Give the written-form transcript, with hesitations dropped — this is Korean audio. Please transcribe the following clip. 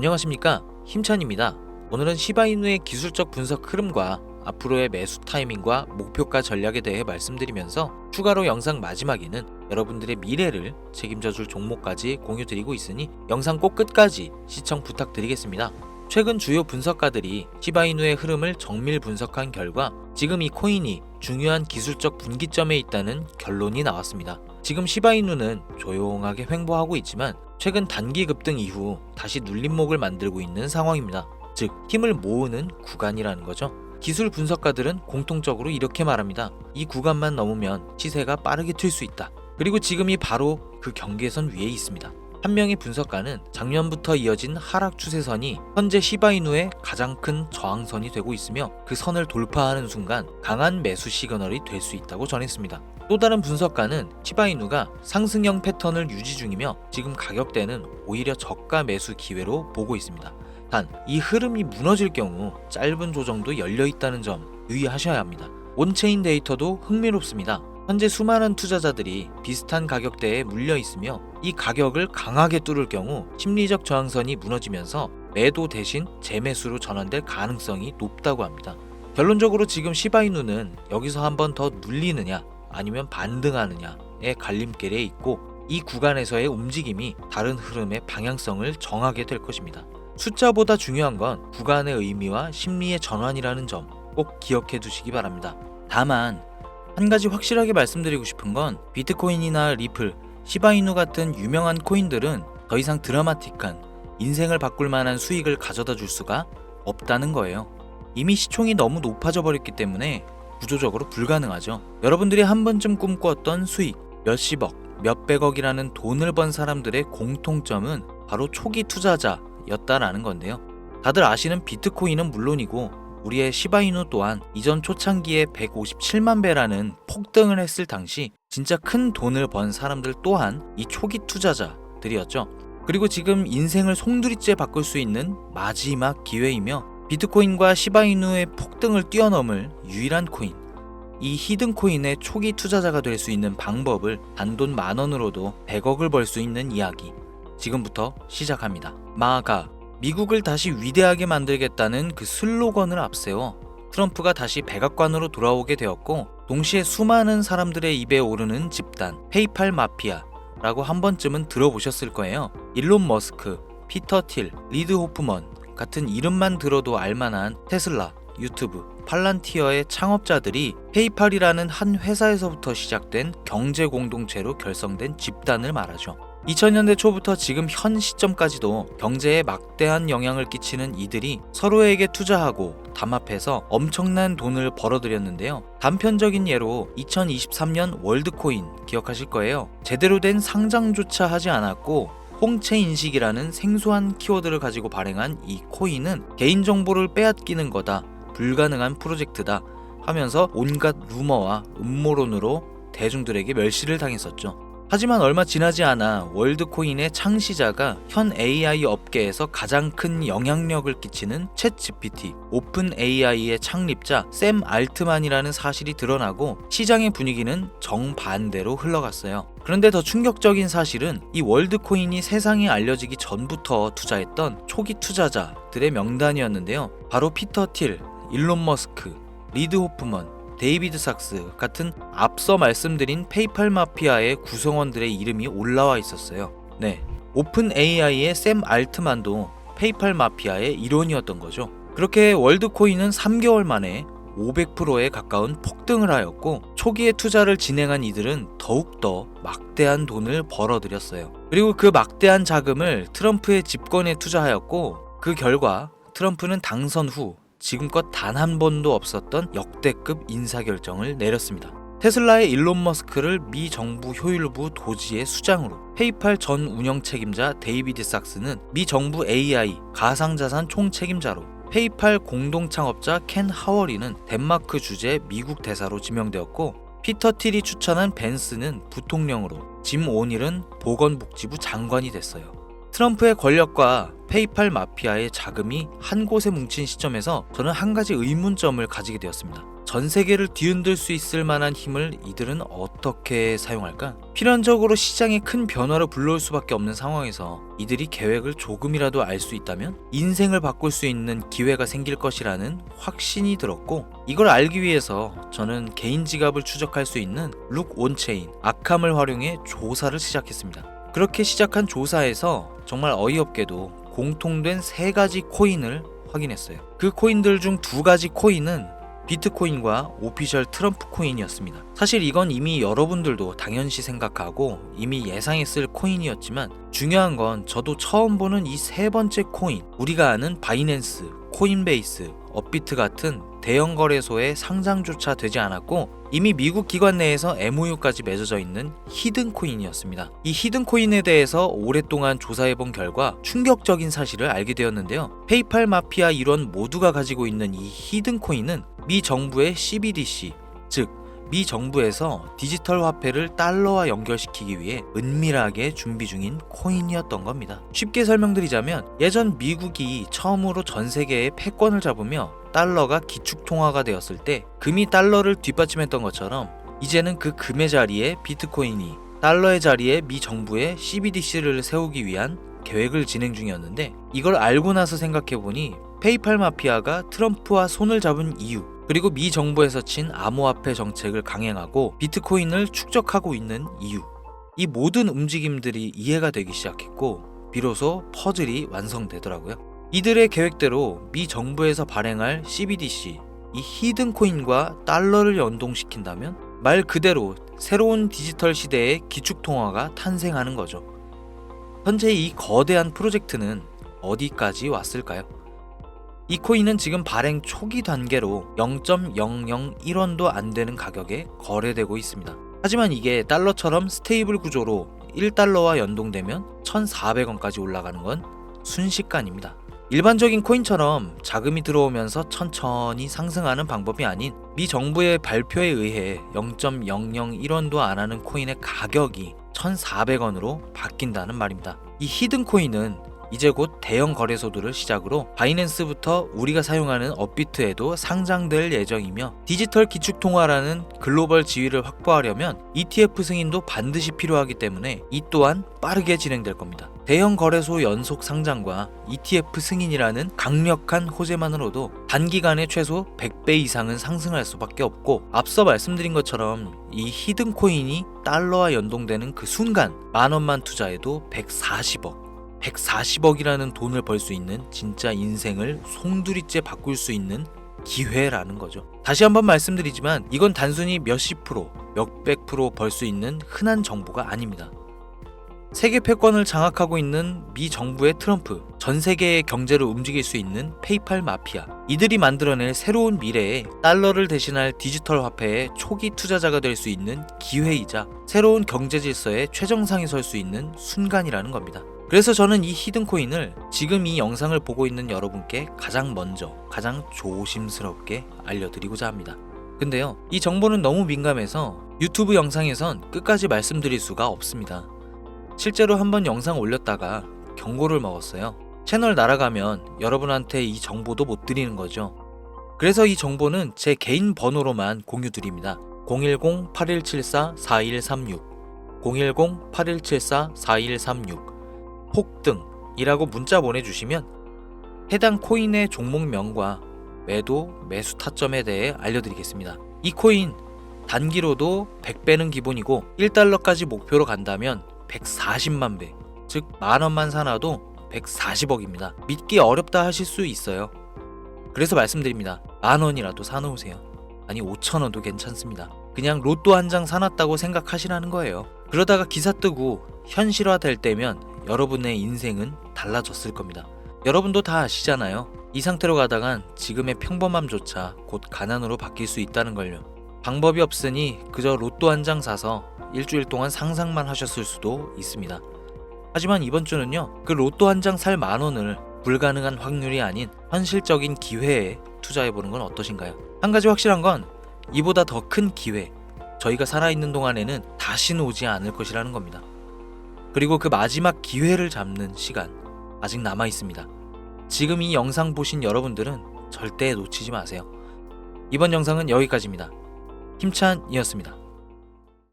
안녕하십니까, 힘찬입니다. 오늘은 시바이누의 기술적 분석 흐름과 앞으로의 매수 타이밍과 목표가 전략에 대해 말씀드리면서 추가로 영상 마지막에는 여러분들의 미래를 책임져줄 종목까지 공유드리고 있으니 영상 꼭 끝까지 시청 부탁드리겠습니다. 최근 주요 분석가들이 시바이누의 흐름을 정밀 분석한 결과 지금 이 코인이 중요한 기술적 분기점에 있다는 결론이 나왔습니다. 지금 시바이누는 조용하게 횡보하고 있지만 최근 단기 급등 이후 다시 눌림목을 만들고 있는 상황입니다. 즉 힘을 모으는 구간이라는 거죠. 기술 분석가들은 공통적으로 이렇게 말합니다. 이 구간만 넘으면 시세가 빠르게 튈 수 있다. 그리고 지금이 바로 그 경계선 위에 있습니다. 한 명의 분석가는 작년부터 이어진 하락 추세선이 현재 시바이누의 가장 큰 저항선이 되고 있으며 그 선을 돌파하는 순간 강한 매수 시그널이 될 수 있다고 전했습니다. 또 다른 분석가는 시바이누가 상승형 패턴을 유지 중이며 지금 가격대는 오히려 저가 매수 기회로 보고 있습니다. 단, 이 흐름이 무너질 경우 짧은 조정도 열려 있다는 점 유의하셔야 합니다. 온체인 데이터도 흥미롭습니다. 현재 수많은 투자자들이 비슷한 가격대에 물려 있으며 이 가격을 강하게 뚫을 경우 심리적 저항선이 무너지면서 매도 대신 재매수로 전환될 가능성이 높다고 합니다. 결론적으로 지금 시바이누는 여기서 한 번 더 눌리느냐 아니면 반등하느냐의 갈림길에 있고 이 구간에서의 움직임이 다른 흐름의 방향성을 정하게 될 것입니다. 숫자보다 중요한 건 구간의 의미와 심리의 전환이라는 점 꼭 기억해 두시기 바랍니다. 다만 한 가지 확실하게 말씀드리고 싶은 건 비트코인이나 리플, 시바이누 같은 유명한 코인들은 더 이상 드라마틱한 인생을 바꿀 만한 수익을 가져다 줄 수가 없다는 거예요. 이미 시총이 너무 높아져 버렸기 때문에 구조적으로 불가능하죠. 여러분들이 한 번쯤 꿈꾸었던 수익, 몇십억, 몇백억이라는 돈을 번 사람들의 공통점은 바로 초기 투자자였다라는 건데요. 다들 아시는 비트코인은 물론이고 우리의 시바이누 또한 이전 초창기에 157만 배라는 폭등을 했을 당시 진짜 큰 돈을 번 사람들 또한 이 초기 투자자들이었죠. 그리고 지금 인생을 송두리째 바꿀 수 있는 마지막 기회이며 비트코인과 시바이누의 폭등을 뛰어넘을 유일한 코인, 이 히든코인의 초기 투자자가 될 수 있는 방법을 단돈 10,000원으로도 100억을 벌 수 있는 이야기 지금부터 시작합니다. 마가 미국을 다시 위대하게 만들겠다는 그 슬로건을 앞세워 트럼프가 다시 백악관으로 돌아오게 되었고 동시에 수많은 사람들의 입에 오르는 집단 페이팔 마피아라고 한 번쯤은 들어보셨을 거예요. 일론 머스크, 피터 틸, 리드 호프먼 같은 이름만 들어도 알만한 테슬라, 유튜브, 팔란티어의 창업자들이 페이팔이라는 한 회사에서부터 시작된 경제 공동체로 결성된 집단을 말하죠. 2000년대 초부터 지금 현 시점까지도 경제에 막대한 영향을 끼치는 이들이 서로에게 투자하고 담합해서 엄청난 돈을 벌어들였는데요. 단편적인 예로 2023년 월드코인 기억하실 거예요. 제대로 된 상장조차 하지 않았고 홍채 인식이라는 생소한 키워드를 가지고 발행한 이 코인은 개인정보를 빼앗기는 거다, 불가능한 프로젝트다 하면서 온갖 루머와 음모론으로 대중들에게 멸시를 당했었죠. 하지만 얼마 지나지 않아 월드코인의 창시자가 현 AI 업계에서 가장 큰 영향력을 끼치는 챗GPT, 오픈 AI의 창립자 샘 알트만이라는 사실이 드러나고 시장의 분위기는 정반대로 흘러갔어요. 그런데 더 충격적인 사실은 이 월드코인이 세상에 알려지기 전부터 투자했던 초기 투자자들의 명단이었는데요. 바로 피터 틸, 일론 머스크, 리드 호프먼, 데이비드 sak스 같은 앞서 말씀드린 페이팔 마피아의 구성원들의 이름이 올라와 있었어요. 네, 오픈 AI의 샘 알트만도 페이팔 마피아의 일원이었던 거죠. 그렇게 월드코인은 3개월 만에 500%에 가까운 폭등을 하였고 초기에 투자를 진행한 이들은 더욱더 막대한 돈을 벌어들였어요. 그리고 그 막대한 자금을 트럼프의 집권에 투자하였고 그 결과 트럼프는 당선 후 지금껏 단 한 번도 없었던 역대급 인사결정을 내렸습니다. 테슬라의 일론 머스크를 미 정부 효율부 도지의 수장으로, 페이팔 전 운영 책임자 데이비드 sak스는 미 정부 AI 가상자산 총책임자로, 페이팔 공동 창업자 켄 하워리는 덴마크 주재 미국 대사로 지명되었고 피터 틸이 추천한 벤스는 부통령으로, 짐 오닐은 보건복지부 장관이 됐어요. 트럼프의 권력과 페이팔 마피아의 자금이 한 곳에 뭉친 시점에서 저는 한 가지 의문점을 가지게 되었습니다. 전 세계를 뒤흔들 수 있을 만한 힘을 이들은 어떻게 사용할까? 필연적으로 시장에 큰 변화를 불러올 수밖에 없는 상황에서 이들이 계획을 조금이라도 알 수 있다면 인생을 바꿀 수 있는 기회가 생길 것이라는 확신이 들었고, 이걸 알기 위해서 저는 개인 지갑을 추적할 수 있는 룩 온체인 아캄을 활용해 조사를 시작했습니다. 그렇게 시작한 조사에서 정말 어이없게도 공통된 3가지 코인을 확인했어요. 그 코인들 중 2가지 코인은 비트코인과 오피셜 트럼프 코인이었습니다. 사실 이건 이미 여러분들도 당연시 생각하고 이미 예상했을 코인이었지만, 중요한 건 저도 처음 보는 이 3번째 코인, 우리가 아는 바이낸스, 코인베이스, 업비트 같은 대형 거래소의 상장조차 되지 않았고 이미 미국 기관 내에서 MOU까지 맺어져 있는 히든 코인이었습니다. 이 히든 코인에 대해서 오랫동안 조사해본 결과 충격적인 사실을 알게 되었는데요. 페이팔 마피아 일원 모두가 가지고 있는 이 히든 코인은 미 정부의 CBDC, 즉 미 정부에서 디지털 화폐를 달러와 연결시키기 위해 은밀하게 준비 중인 코인이었던 겁니다. 쉽게 설명드리자면, 예전 미국이 처음으로 전 세계의 패권을 잡으며 달러가 기축통화가 되었을 때 금이 달러를 뒷받침했던 것처럼, 이제는 그 금의 자리에 비트코인이, 달러의 자리에 미 정부의 CBDC를 세우기 위한 계획을 진행 중이었는데, 이걸 알고 나서 생각해보니 페이팔 마피아가 트럼프와 손을 잡은 이유, 그리고 미 정부에서 친 암호화폐 정책을 강행하고 비트코인을 축적하고 있는 이유, 이 모든 움직임들이 이해가 되기 시작했고 비로소 퍼즐이 완성되더라고요. 이들의 계획대로 미 정부에서 발행할 CBDC, 이 히든 코인과 달러를 연동시킨다면 말 그대로 새로운 디지털 시대의 기축통화가 탄생하는 거죠. 현재 이 거대한 프로젝트는 어디까지 왔을까요? 이 코인은 지금 발행 초기 단계로 0.001원도 안 되는 가격에 거래되고 있습니다. 하지만 이게 달러처럼 스테이블 구조로 1달러와 연동되면 1,400원까지 올라가는 건 순식간입니다. 일반적인 코인처럼 자금이 들어오면서 천천히 상승하는 방법이 아닌, 미 정부의 발표에 의해 0.001원도 안 하는 코인의 가격이 1,400원으로 바뀐다는 말입니다. 이 히든 코인은 이제 곧 대형 거래소들을 시작으로 바이낸스부터 우리가 사용하는 업비트에도 상장될 예정이며, 디지털 기축통화라는 글로벌 지위를 확보하려면 ETF 승인도 반드시 필요하기 때문에 이 또한 빠르게 진행될 겁니다. 대형 거래소 연속 상장과 ETF 승인이라는 강력한 호재만으로도 단기간에 최소 100배 이상은 상승할 수밖에 없고, 앞서 말씀드린 것처럼 이 히든 코인이 달러와 연동되는 그 순간 10,000원만 투자해도 140억이라는 돈을 벌 수 있는, 진짜 인생을 송두리째 바꿀 수 있는 기회라는 거죠. 다시 한번 말씀드리지만 이건 단순히 몇십 프로, 몇백 프로 벌 수 있는 흔한 정보가 아닙니다. 세계 패권을 장악하고 있는 미 정부의 트럼프, 전 세계의 경제를 움직일 수 있는 페이팔 마피아, 이들이 만들어낼 새로운 미래에 달러를 대신할 디지털 화폐의 초기 투자자가 될 수 있는 기회이자 새로운 경제 질서의 최정상에 설 수 있는 순간이라는 겁니다. 그래서 저는 이 히든 코인을 지금 이 영상을 보고 있는 여러분께 가장 먼저, 가장 조심스럽게 알려드리고자 합니다. 근데요, 이 정보는 너무 민감해서 유튜브 영상에선 끝까지 말씀드릴 수가 없습니다. 실제로 한번 영상 올렸다가 경고를 먹었어요. 채널 날아가면 여러분한테 이 정보도 못 드리는 거죠. 그래서 이 정보는 제 개인 번호로만 공유드립니다. 010-8174-4136 010-8174-4136 폭등이라고 문자 보내주시면 해당 코인의 종목명과 매도, 매수 타점에 대해 알려드리겠습니다. 이 코인 단기로도 100배는 기본이고 1달러까지 목표로 간다면 140만 배, 즉 10,000원만 사놔도 140억입니다. 믿기 어렵다 하실 수 있어요. 그래서 말씀드립니다. 10,000원이라도 사놓으세요. 아니 5,000원도 괜찮습니다. 그냥 로또 한 장 사놨다고 생각하시라는 거예요. 그러다가 기사 뜨고 현실화될 때면 여러분의 인생은 달라졌을 겁니다. 여러분도 다 아시잖아요. 이 상태로 가다간 지금의 평범함조차 곧 가난으로 바뀔 수 있다는 걸요. 방법이 없으니 그저 로또 한 장 사서 일주일 동안 상상만 하셨을 수도 있습니다. 하지만 이번 주는요, 그 로또 한 장 살 10,000원을 불가능한 확률이 아닌 현실적인 기회에 투자해보는 건 어떠신가요? 한 가지 확실한 건 이보다 더 큰 기회, 저희가 살아있는 동안에는 다시는 오지 않을 것이라는 겁니다. 그리고 그 마지막 기회를 잡는 시간 아직 남아 있습니다. 지금 이 영상 보신 여러분들은 절대 놓치지 마세요. 이번 영상은 여기까지입니다. 힘찬이었습니다.